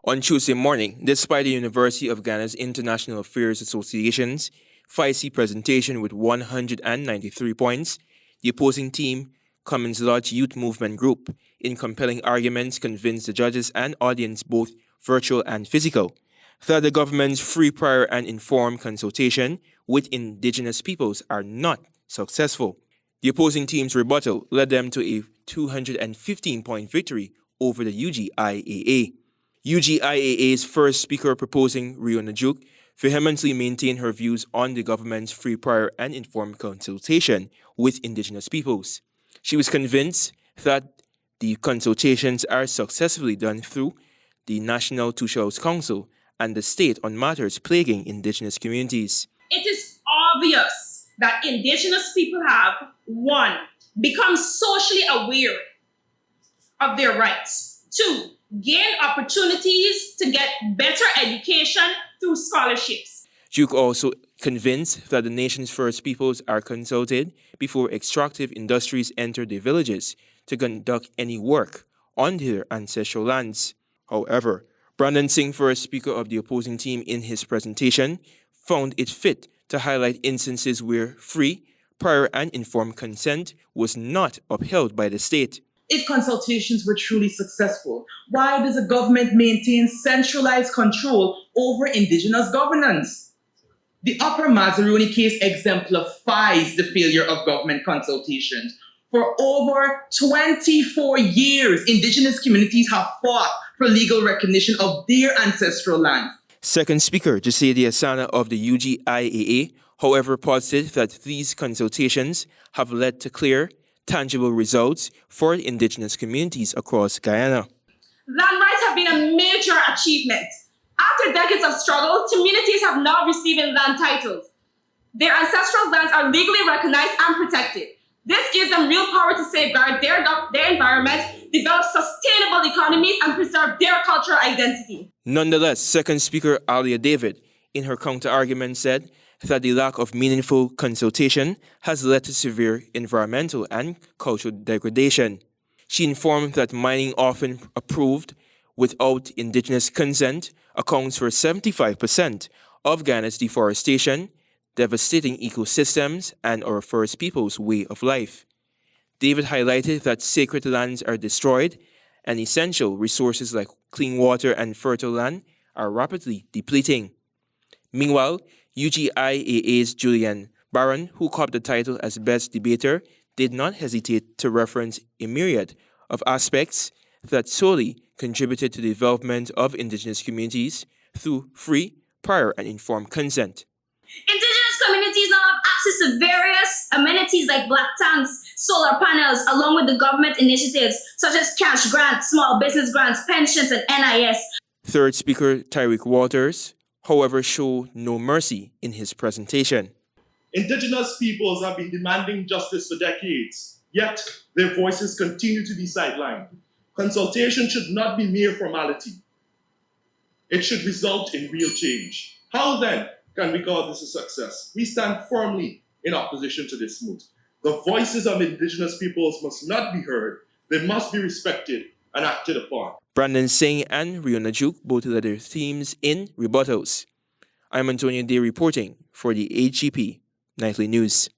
On Tuesday morning, despite the University of Ghana's International Affairs Association's FPIC presentation with 193 points, the opposing team, Cummings Lodge Youth Movement Group, in compelling arguments convinced the judges and audience, both virtual and physical, that the government's free, prior, and informed consultation with Indigenous peoples are not successful. The opposing team's rebuttal led them to a 215-point victory over the UGIAA. UGIAA's first speaker proposing Riona Duke vehemently maintained her views on the government's free, prior, and informed consultation with Indigenous peoples. She was convinced that the consultations are successfully done through the National Two Shelves Council and the state on matters plaguing Indigenous communities. It is obvious that Indigenous people have, one, become socially aware of their rights, two, gain opportunities to get better education through scholarships. Duke also convinced that the nation's first peoples are consulted before extractive industries enter their villages to conduct any work on their ancestral lands. However, Brandon Singh, first speaker of the opposing team in his presentation, found it fit to highlight instances where free, prior, and informed consent was not upheld by the state. If consultations were truly successful, why does the government maintain centralized control over Indigenous governance? The Upper Mazaruni case exemplifies the failure of government consultations. For over 24 years, Indigenous communities have fought for legal recognition of their ancestral lands. Second speaker, Jasedi Asana of the UGIAA, however, posited that these consultations have led to clear, tangible results for Indigenous communities across Guyana. Land rights have been a major achievement. After decades of struggle, communities have now received land titles. Their ancestral lands are legally recognized and protected. This gives them real power to safeguard their environment, develop sustainable economies, and preserve their cultural identity. Nonetheless, second speaker Alia David, in her counter-argument, said that the lack of meaningful consultation has led to severe environmental and cultural degradation. She informed that mining, often approved without Indigenous consent, accounts for 75% of Ghana's deforestation, devastating ecosystems, and our First Peoples' way of life. David highlighted that sacred lands are destroyed and essential resources like clean water and fertile land are rapidly depleting. Meanwhile, UGIAA's Julian Barron, who copped the title as Best Debater, did not hesitate to reference a myriad of aspects that solely contributed to the development of Indigenous communities through free, prior, and informed consent. Indigenous communities now have access to various amenities like black tanks, solar panels, along with the government initiatives such as cash grants, small business grants, pensions, and NIS. Third speaker Tyreek Walters, however, showed no mercy in his presentation. Indigenous peoples have been demanding justice for decades, yet their voices continue to be sidelined. Consultation should not be mere formality. It should result in real change. How then can we call this a success? We stand firmly in opposition to this move. The voices of Indigenous peoples must not be heard. They must be respected and acted upon. Brandon Singh and Riona Duke both led their themes in rebuttals. I'm Antonio Day reporting for the HGP Nightly News.